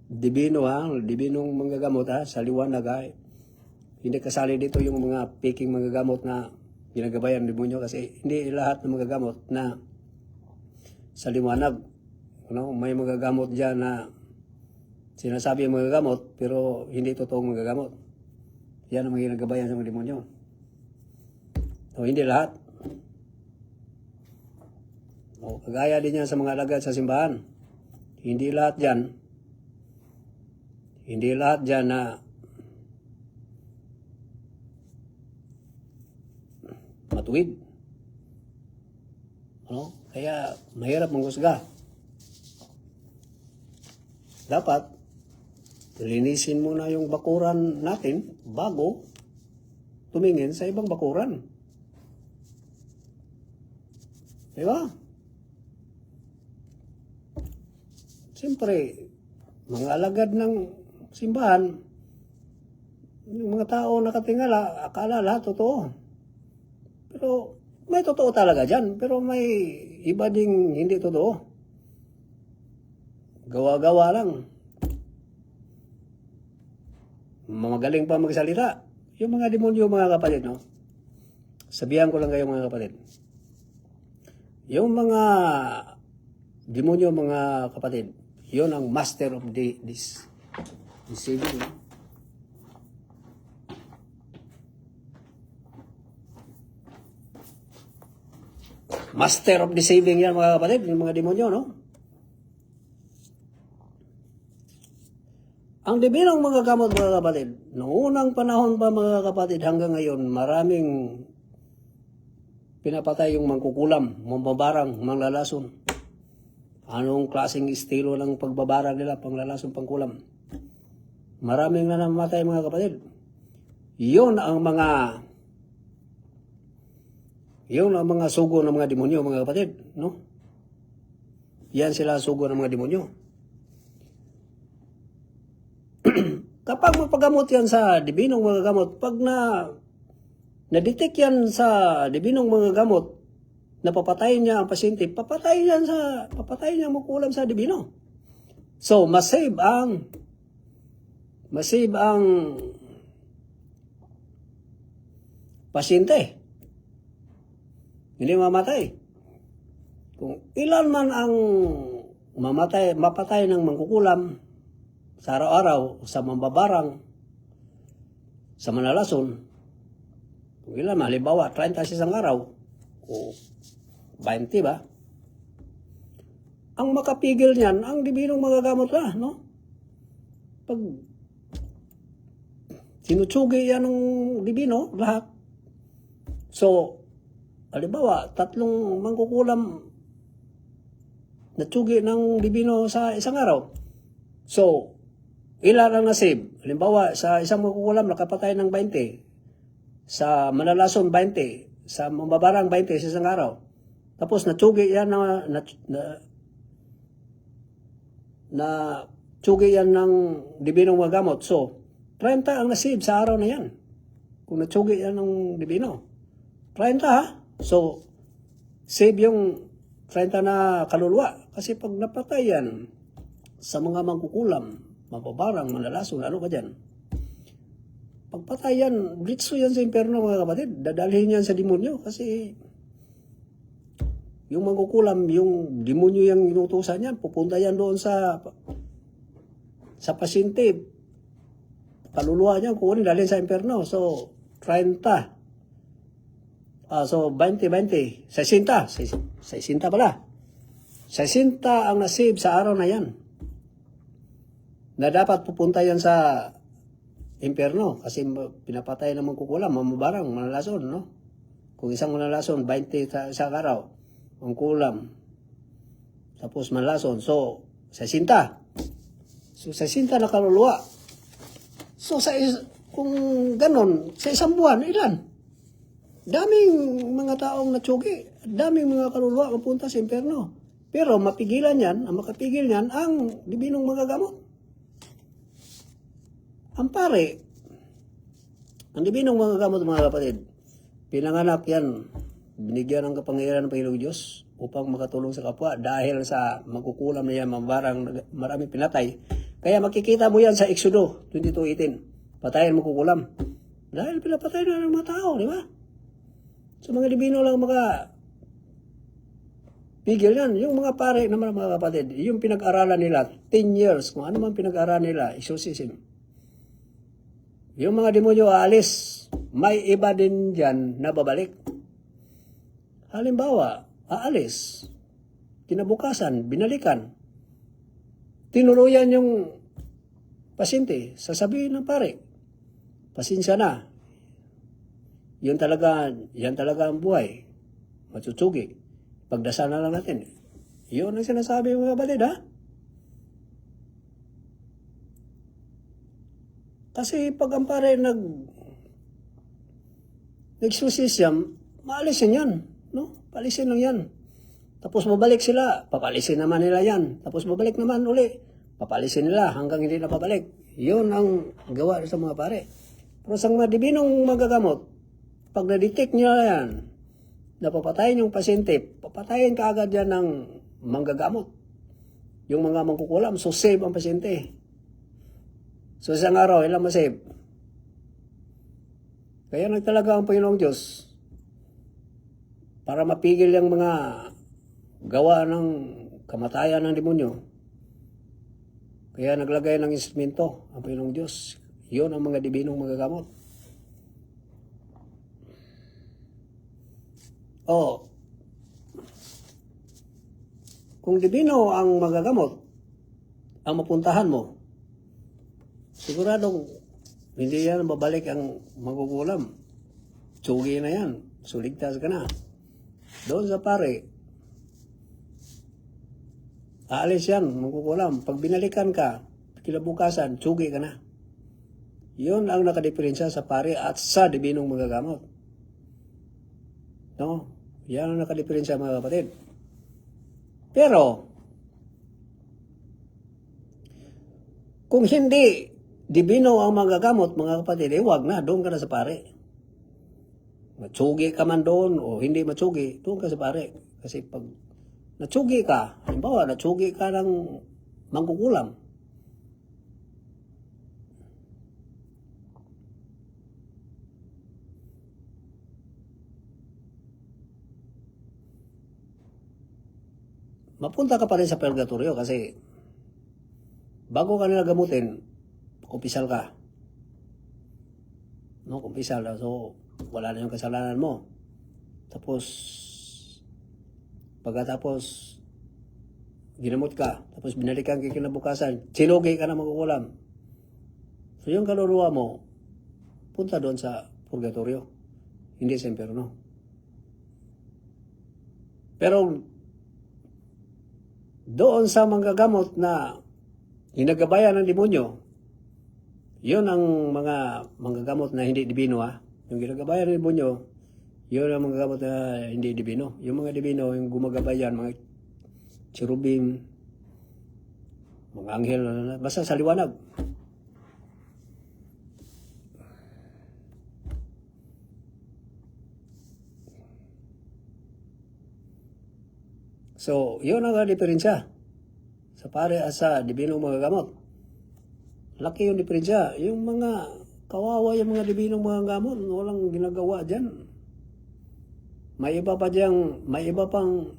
dibino ha, dibinong manggagamot ha, sa liwanag ha. Hindi kasali dito yung mga peking manggagamot na ginagabayan ng demonyo kasi hindi lahat ng magagamot na sa liwanag. May magagamot dyan na sinasabi ang magagamot pero hindi totoong magagamot. Yan ang mga ginagabayan sa mga demonyo. So, hindi lahat. Kagaya din yan sa mga alagad sa simbahan. Hindi lahat dyan na matuwid. Kaya mahirap manghusga. Dapat linisin muna yung bakuran natin bago tumingin sa ibang bakuran. Diba? Siyempre, mga alagad ng simbahan, yung mga tao nakatingala, akala lahat totoo. Pero may totoo talaga dyan, pero may iba ding hindi totoo. Gawa-gawa lang. Magaling pa magsalita. Yung mga demonyo, mga kapatid, no? Sabihan ko lang kayo, mga kapatid. Yung mga demonyo, mga kapatid, yun ang master of this deceiving. Master of deceiving yan, mga kapatid, yung mga demonyo, no? Ang dibinong mga gamot, mga kapatid, noong unang panahon pa, mga kapatid, hanggang ngayon, maraming pinapatay yung mangkukulam, mambabarang, manglalason. Anong klaseng estilo ng pagbabarang nila, panglalason, pangkulam. Maraming na namatay, mga kapatid. Yun ang mga sugo ng mga demonyo, mga kapatid, no? Yan sila sugo ng mga demonyo. Kapag mapagamot yan sa dibinong mga gamot, pag na-detect yan sa dibinong mga gamot, napapatayin niya ang pasyente, papatayin niya ang makulam sa dibino. So, masave ang pasyente. Hindi mamatay. Kung ilan man ang mapatay ng mangkukulam sa araw-araw, sa mambabarang, sa manalason, kung ilan man, halimbawa, 30 sa isang araw, o 20 ba? Ang makapigil niyan, ang dibinong magagamot na, no? Pag sinutsugi yan ng dibino, lahat. So, halimbawa, 3 mangkukulam natsugi ng dibino sa isang araw. So, ilan ang nasib? Halimbawa, sa isang mangkukulam, nakapatay ng 20. Sa manalason, 20. Sa mambabarang, 20 sa isang araw. Tapos, natsugi yan tsugi yan ng dibinong magamot. So, 30 ang nasib sa araw na yan. Kung natsugi yan ng dibino. 30 ha? So, save yung 30 na kaluluwa. Kasi pag napatay yan sa mga mangkukulam, mababarang, manalason, ano ka dyan? Pagpatay yan, blitso yan sa impyerno, mga kapatid. Dadalhin yan sa demonyo kasi yung mangkukulam, yung demonyo yung inutusan yan, pupunta yan doon sa pasyente. Kaluluwa niya, kukunin, dalhin sa impyerno. So, 30. So, 20. 60 pala. 60 ang nasib sa araw na yan. Na dapat pupunta yan sa impyerno kasi pinapatay ng mangkukulam, mamabarang, manalason, no? Kung isang manalason, 20 sa isang araw, mangkulam, tapos manalason, so 60. So 60 na kaluluwa. So kung ganon, sa isang buwan, ilan? Daming mga taong natsugi, daming mga kaluluwa mapunta sa impyerno. Pero mapigilan yan, ang makapigil yan, ang dibinong mga gamot. Ang pare, ang dibinong mga gamot, mga kapatid, pinanganak yan, binigyan ng kapangyarihan ng Panginoong Diyos upang makatulong sa kapwa dahil sa magkukulam na yan, mambarang, marami pinatay. Kaya makikita mo yan sa Exodo 22:18. Patayin magkukulam. Dahil pinapatay na ng mga tao, di ba? Sa mga Divino lang pigil yan. Yung mga pare naman mga kapatid, yung pinag-aralan nila, 10 years, kung ano man pinag-aralan nila, exorcism. Yung mga demonyo aalis, may iba din dyan na babalik. Halimbawa, aalis, kinabukasan, binalikan, tinuluyan yung pasyente, sasabihin ng pare, pasensya na, yan talaga ang buhay, matutsugi. Pagdasal na lang natin. Yun ang sinasabi mga kapatid, ha? Kasi pag ang pare nag-exorcism, maalisin yan. No? Paalisin lang yan. Tapos babalik sila, papalisin naman nila yan. Tapos babalik naman uli, papalisin nila hanggang hindi na pabalik. Yun ang gawa sa mga pare. Pero sa mga Dibinong magagamot, pag na-detect nyo yan, napapatayin yung pasyente, papatayin ka agad yan ng manggagamot. Yung mga mangkukulam, so save ang pasyente. So isang araw, ilang masave? Kaya nagtalaga ang Panginoong Diyos para mapigil yung mga gawa ng kamatayan ng demonyo. Kaya naglagay ng instrumento ang Panginoong Diyos. Yun ang mga Dibinong magagamot. Kung Dibino ang magagamot, ang mapuntahan mo, siguradong hindi yan babalik ang magugulam. Tsugi na yan. Suligtas ka na. Doon sa pare, aalis yan, magugulam. Pag binalikan ka, kinabukasan, tsugi ka na. Yun ang nakadiferensya sa pare at sa Dibinong magagamot. No? Yan ang nakadiferensya mga kapatid. Pero, kung hindi Dibino ang magagamot, mga kapatid, wag na, doon ka na sa pare. Matsugi ka man doon o hindi matsugi, doon ka sa pare. Kasi pag natsugi ka, halimbawa, natsugi ka ng mangkukulam, mapunta ka pa rin sa purgatorio kasi bago ka nila gamutin, kumpisal ka. No, kumpisal. So, wala na yung kasalanan mo. Tapos, pagkatapos, ginamot ka. Tapos, binalikan ka kinabukasan. Sinugi ka na magukulam. So, yung kaluluwa mo, punta doon sa purgatorio. Hindi sa impyerno. Pero, doon sa manggagamot na ginagabayan ng demonyo, yun ang mga manggagamot na hindi Dibino, ha? Yung ginagabayan ng demonyo, yun ang manggagamot na hindi Dibino. Yung mga Dibino, yung gumagabayan, mga cherubim, mga anghel, basta sa liwanag. So, yun ang diferensya sa pare at sa Dibinong magagamot. Laki yung diferensya. Yung mga kawawa, yung mga Dibinong magagamot, walang ginagawa dyan. May iba pang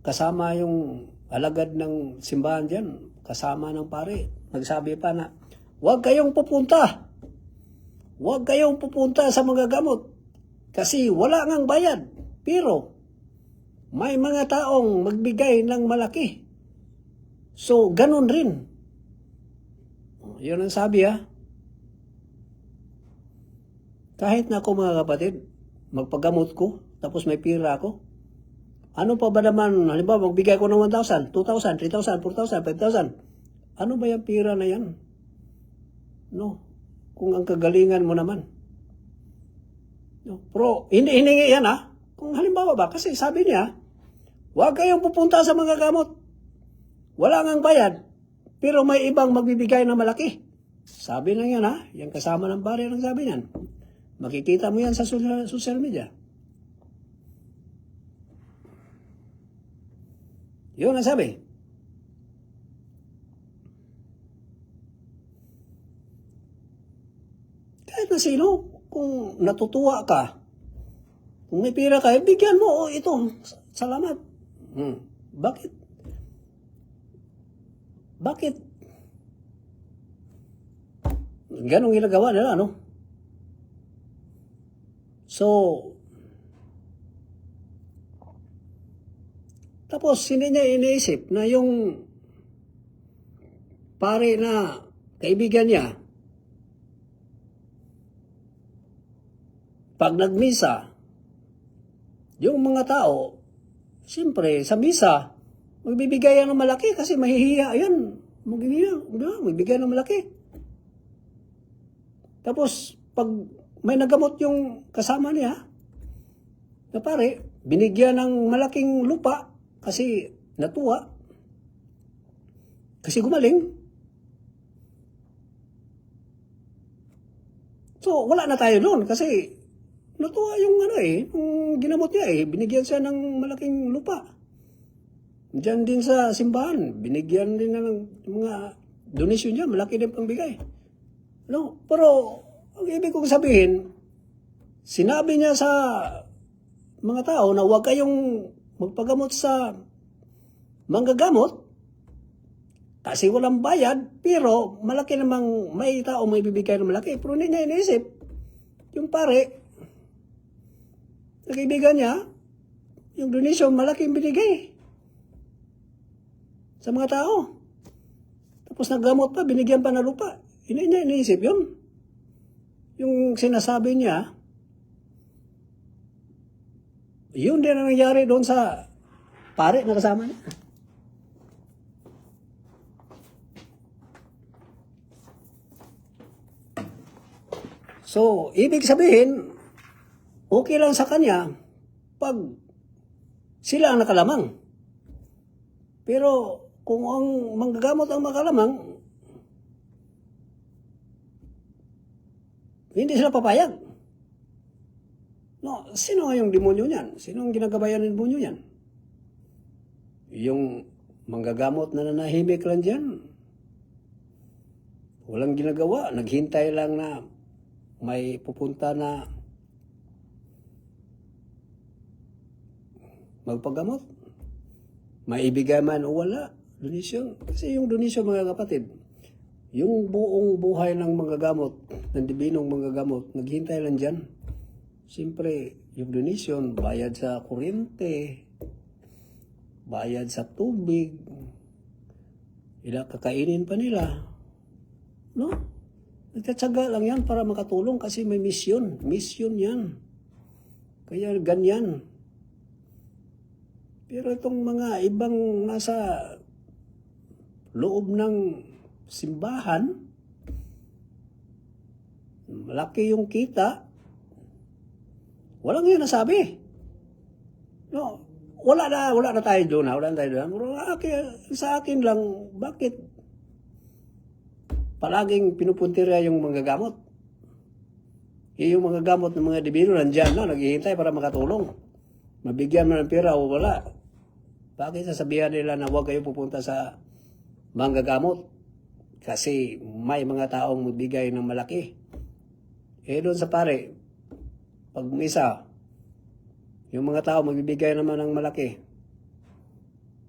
kasama yung alagad ng simbahan dyan, kasama ng pare. Nagsabi pa na, huwag kayong pupunta. Huwag kayong pupunta sa magagamot. Kasi wala ngang bayad. Pero, may mga taong magbigay ng malaki. So, ganun rin. Yun ang sabi, ha. Kahit na ako mga kapatid, magpagamot ko, tapos may pira ako, ano pa ba naman, halimbawa, magbigay ko ng 1,000, 2,000, 3,000, 4,000, 5,000. Ano ba yung pira na yan? No. Kung ang kagalingan mo naman. No. Pero, hindi yan, ha. Kung halimbawa ba, kasi sabi niya, huwag kayong pupunta sa mga gamot. Wala ngang bayad, pero may ibang magbibigay ng malaki. Sabi na yan, ha? Yan kasama ng pare ang sabi niyan. Makikita mo yan sa social media. Yun ang sabi. Kahit na sino, kung natutuwa ka, kung may pera ka, bigyan mo, ito, salamat. Bakit? Bakit? Ganong ginagawa nila, no? So, tapos hindi niya iniisip na yung pare na kaibigan niya, pag nagmisa, yung mga tao, siyempre, sa misa, magbibigay yan ng malaki kasi mahihiya yan. Magbibigay ng malaki. Tapos, pag may nagamot yung kasama niya, na pare, binigyan ng malaking lupa kasi natuwa, kasi gumaling. So, wala na tayo doon kasi natuwa yung yung ginamot niya binigyan siya ng malaking lupa. Diyan din sa simbahan, binigyan din ng mga donation niya, malaki din pangbigay. No, pero ang ibig kong sabihin, sinabi niya sa mga tao na huwag kayong magpagamot sa manggagamot kasi walang bayad, pero malaki namang may tao may bibigay ng malaki. Pero hindi niya iniisip, yung pare, na kaibigan niya, yung donation, malaking binigay sa mga tao. Tapos naggamot pa, binigyan pa ng lupa. Hindi niya iniisip yun. Yung sinasabi niya, yun din ang nangyari doon sa pare na kasama niya. So, ibig sabihin, okay lang sa kanya pag sila ang nakalamang. Pero kung ang manggagamot ang makalamang, hindi sila papayag. No, sino yung demonyo niyan? Sino ang ginagabayan ng demonyo niyan? Yung manggagamot na nanahimik lang dyan. Walang ginagawa. Naghintay lang na may pupunta na magpagamot. Maibigay man o wala. Donation. Kasi yung donation, mga kapatid, yung buong buhay ng manggagamot, ng dibinong manggagamot, naghintay lang dyan. Siyempre, yung donation, bayad sa kuryente, bayad sa tubig, kakainin pa nila. No? Nagtatsaga lang yan para makatulong kasi may misyon. Misyon yan. Kaya ganyan. Pero itong mga ibang nasa loob ng simbahan, malaki yung kita, walang yun nasabi. No, wala na tayo doon. Wala na tayo doon. Pero sa akin lang, bakit palaging pinupuntirya yung mga gamot? Yung mga gamot ng mga dibino nandyan na, naghihintay para makatulong. Mabigyan mo ng pera o wala. Bakit sasabihan nila na huwag kayo pupunta sa manggagamot? Kasi may mga taong magbigay ng malaki. Doon sa pare, pag misa, yung mga tao magbibigay naman ng malaki.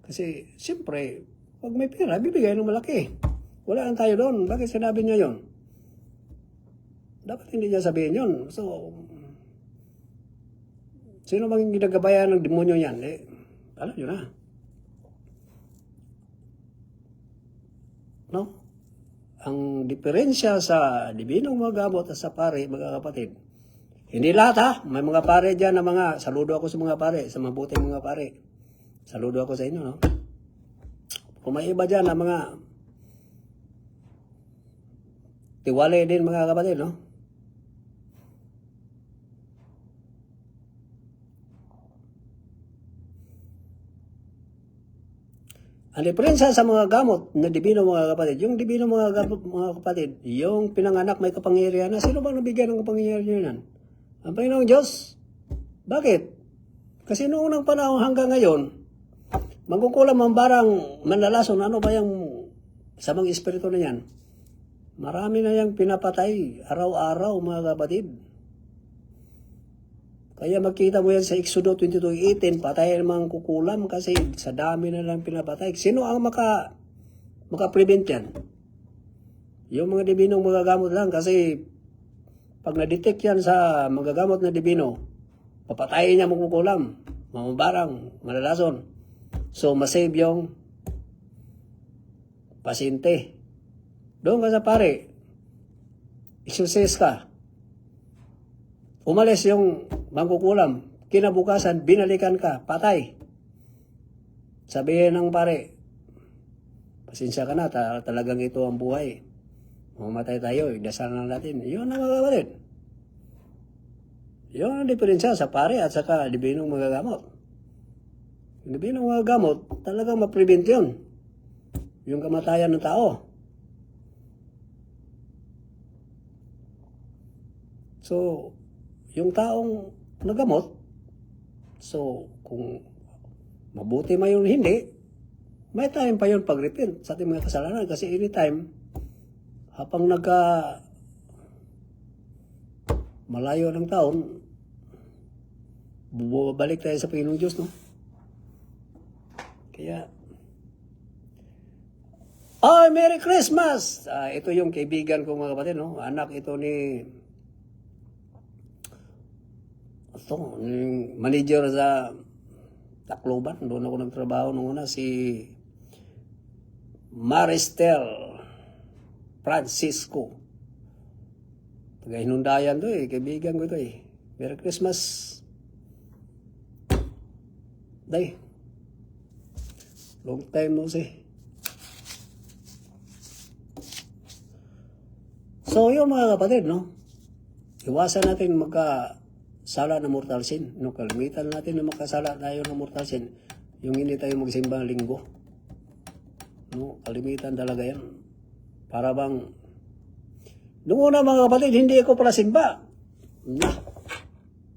Kasi, siyempre, pag may pera, bibigay ng malaki. Wala lang tayo doon. Bakit sinabi niya yun? Dapat hindi niya sabihin yun. So, sino bang ginagabayan ng demonyo yan? Alam nyo na. No? Ang diferensya sa dibinong mga gamot at sa pare, mga kapatid, hindi lahat ha. May mga pare dyan na mga, saludo ako sa mga pare, sa mabuting mga pare. Saludo ako sa inyo, no? Kung may iba dyan na mga tiwali din mga kapatid, no? Ang diferensya sa mga gamot na dibino mga kapatid, yung dibino mga gamot mga kapatid, yung pinanganak may kapangyarihan na, sino bang nabigyan ng kapangyarihan? Ang Panginoong Diyos. Bakit? Kasi noong unang panahon hanggang ngayon, magkukulam ang barang manlalason, ano ba yung sa mga espiritu na yan? Marami na yung pinapatay, araw-araw mga kapatid. Kaya makita mo yan sa Exodo 22:18, patay ang mga kukulam kasi sa dami na lang pinapatay. Sino ang maka-prevent yan? Yung mga dibinong magagamot lang kasi pag na-detect yan sa magagamot na dibino, papatayin niya mga kukulam, mamabarang, malalason. So, masave yung pasyente. Doon ka sa pare, exercise ka. Umalis yung mangkukulam, kinabukasan, binalikan ka, patay. Sabihin ng pare, pasensya ka na, talagang ito ang buhay. Mamatay tayo, idasal lang natin. Yun ang mga kapatid. Yun ang diferensya sa pare at saka dibinong magagamot. Yung dibinong magagamot, talagang ma-prevent yun. Yung kamatayan ng tao. So, yung taong nagamot, so, kung mabuti man yun hindi, may time pa yun pag-repent sa ating mga kasalanan. Kasi anytime, habang malayo ng taon, bumabalik tayo sa Panginoong Diyos, no? Kaya, Merry Christmas! Ito yung kaibigan ko mga kapatid, no? Anak ito ni yung manager sa Tacloban. Doon ako nagtrabaho nung una, si Maristel Francisco. Taga Hinundayan to kaibigan ko ito Merry Christmas. Day. Long time no see. So yun mga kapatid, no? Iwasan natin magkasala ng mortal sin. No, kalimitan natin na magkasala tayo ng mortal sin. Yung hindi tayo magsimbang linggo. No, kalimitan talaga yan. Para bang, noong una mga kapatid, hindi ako pala simba.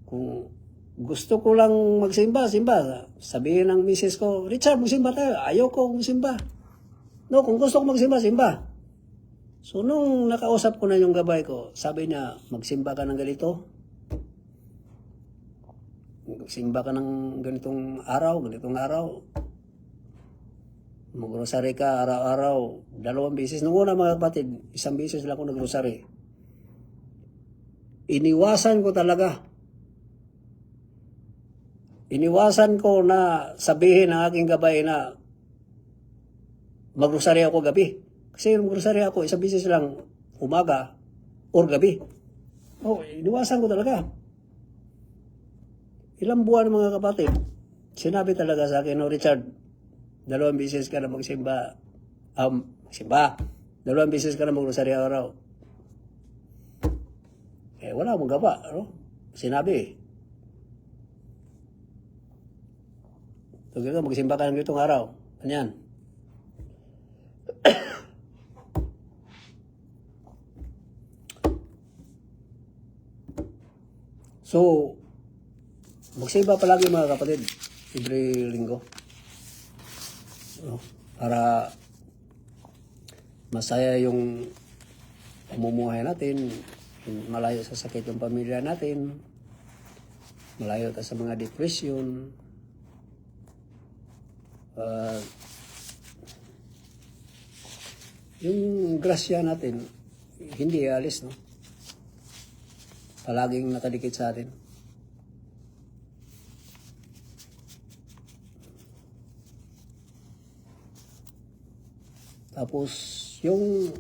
Kung gusto ko lang magsimba, sabihin ng misis ko, Richard, magsimba tayo. Ayoko magsimba. No, kung gusto ko magsimba, simba. So, nung nakausap ko na yung gabay ko, sabi niya, magsimba ka ng ganito. Magsimba ka ng ganitong araw. Mag-rosary ka araw-araw, 2 beses. Nung una mga kapatid, 1 beses lang ako nag-rosary. Iniwasan ko na sabihin ng aking gabay na mag-rosary ako gabi. Kasi mag-rosary ako, 1 beses lang umaga or gabi. Iniwasan ko talaga. Ilang buwan mga kapatid, sinabi talaga sa akin, Richard, 2 beses ka na magsimba. 2 beses ka na mag-rosary araw. Wala akong gawa, no? Sinabi. Magsimba ka ng itong araw. Ganyan. So, magsimba palagi mga kapatid, every linggo. Para masaya yung pamumuhay natin, malayo sa sakit yung pamilya natin, malayo tayo sa mga depression, yung grasya natin, hindi alis, no? Palaging nakadikit sa atin. Tapos, yung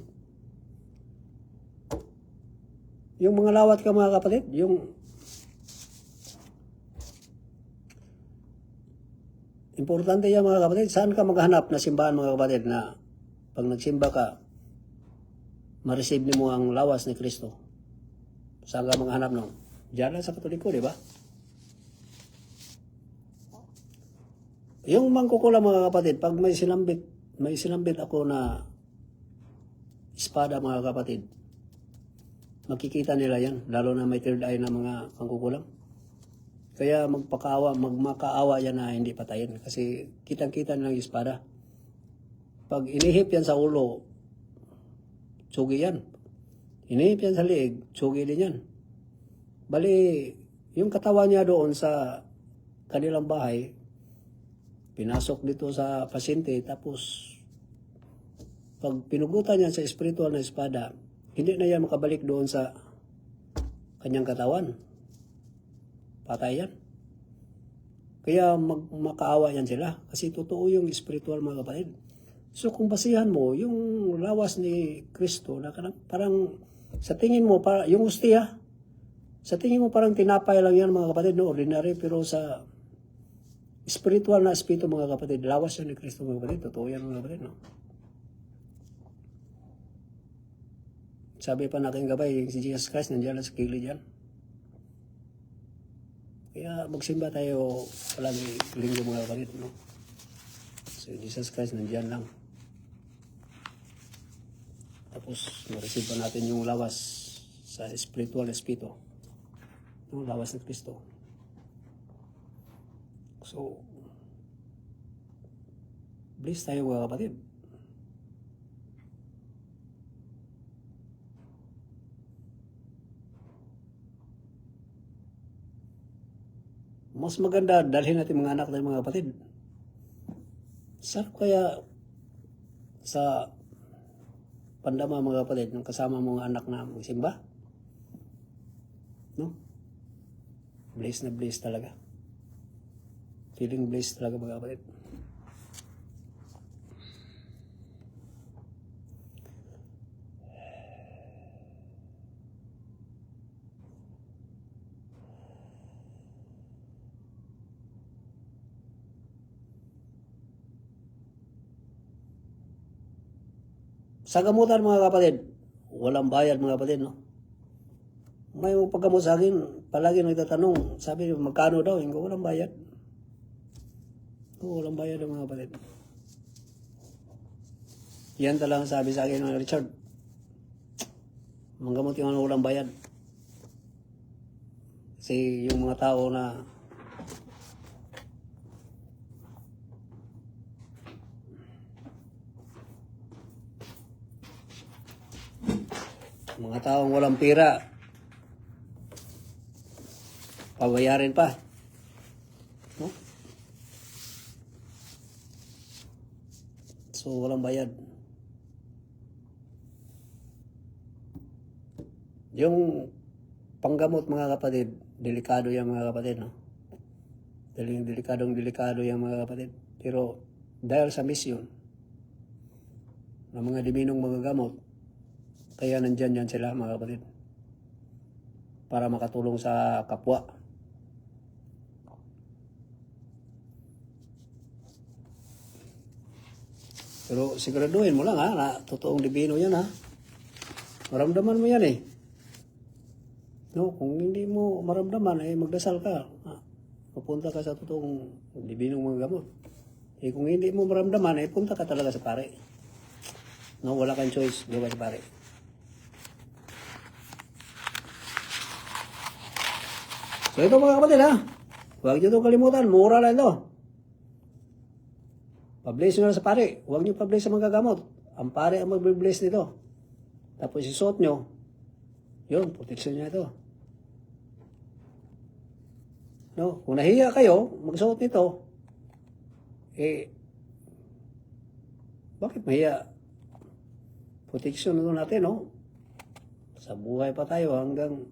mga lawat ka mga kapatid, yung importante yan mga kapatid, saan ka maghanap na simbahan mga kapatid na pag nagsimba ka, ma-receive mo ang lawas ni Kristo? Saan ka maghanap nun? Diyan lang sa Katoliko, di ba? Yung mangkukulam mga kapatid, pag may sinambit ako na espada mga kapatid, makikita nila yan, lalo na may third eye na mga mangkukulam. Kaya magmakaawa yan na hindi patayin. Kasi kitang-kita nilang yung espada. Pag inihip yan sa ulo, sugi yan. Inihip yan sa liig, sugi din yan. Bali, yung katawan niya doon sa kanilang bahay, pinasok dito sa pasyente, tapos pag pinugutan niya sa espiritual na espada, hindi na yan makabalik doon sa kanyang katawan. Patay yan. Kaya makaawa yan sila. Kasi totoo yung spiritual, mga kapatid. So kung basihan mo, yung lawas ni Kristo, na parang sa tingin mo, yung hostia, sa tingin mo parang tinapay lang yan, mga kapatid, no? Ordinary, pero sa spiritual na espiritu, mga kapatid, lawas yan ni Kristo, mga kapatid. Totoo yan, mga kapatid, no? Sabi pa natin gabay, si Jesus Christ nandiyan sa kilid yan. Kaya magsimba tayo palagi linggo, mga kapatid, no? So Jesus Christ nandiyan lang. Tapos ma-receive pa natin yung lawas sa spiritual espiritu, yung lawas ng Kristo. So bless tayo, mga kapatid. Mas maganda dalhin natin mga anak natin, mga kapatid. Sarap kaya sa pandama, mga kapatid, ng kasama mga anak na magsimba? No? Blessed na blessed talaga. Feeling blessed talaga, mga kapatid. Sa gamutan, mga kapatid, walang bayad, mga kapatid, no? May paggamot sa akin, palagi nagtatanong, sabi niyo, magkano daw? Hindi, walang bayad. Walang bayad, mga kapatid. Yan talagang sabi sa akin ng Richard. Manggamot yung walang bayad. Kasi yung mga tao na mga taong walang pira, pabayarin pa, no? So walang bayad. Yung panggamot, mga kapatid, delikado yan, mga kapatid, no? Delikado yan, mga kapatid. Pero dahil sa misyon ng mga diminong mga gamot, kaya nandyan yan sila, mga kapatid, para makatulong sa kapwa. Pero siguraduhin mo lang, ha, na totoong divino yan, ha. Maramdaman mo yan, eh. No, kung hindi mo maramdaman, eh, magdasal ka. Pupunta ka sa totoong dibinong mga gamot. Eh, kung hindi mo maramdaman, eh, punta ka talaga sa pare. No, wala kang choice, doon ka sa pare. So ito, mga kapatid, ha, huwag nyo itong kalimutan, mura lang ito. Pa-bless nyo na sa pare. Huwag nyo pa-bless sa mga gamot. Ang pare ang mag-bless nito. Tapos isuot nyo, yun, protection nyo ito. No? Kung nahiya kayo, magsuot nito, eh, bakit mahiya? Protection nito natin, no? Sa buhay pa tayo hanggang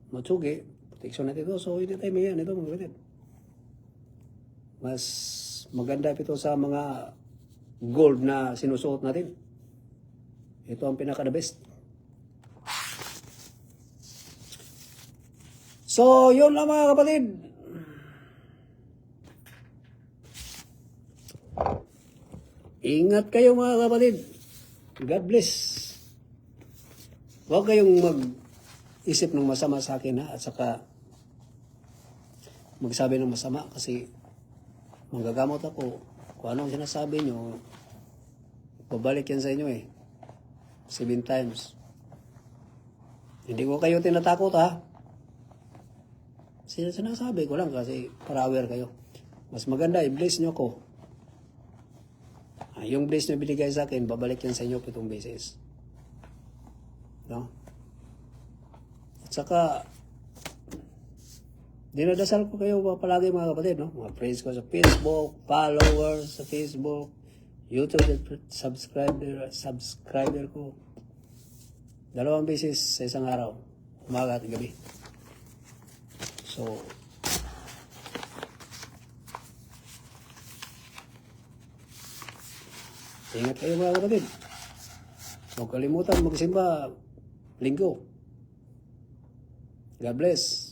matsugi, protection natin ito. So, hindi tayo mahiya nito, mga kapatid. Mas maganda ito sa mga gold na sinusuot natin. Ito ang pinaka-the best. So, yun lang, mga kapatid. Ingat kayo, mga kapatid. God bless. Huwag kayong mag-isip ng masama sa akin, ha? At saka magsabi ng masama kasi manggagamot ako. Kung anong sinasabi nyo, babalik yan sa inyo, eh. 7 times. Hindi ko kayo tinatakot, ha? Sinasabi ko lang kasi para aware kayo. Mas maganda, i-bless nyo ko. Yung bless na binigay sa akin, babalik yan sa inyo 7 beses. No? At saka, Dinadasal ko kayo palagi mga kapatid, no? Mga friends ko sa Facebook, followers sa Facebook, YouTube subscriber ko. 2 beses sa isang araw, umaga at gabi. So, ingat kayo mga kapatid. Huwag kalimutan magsimba linggo. God bless.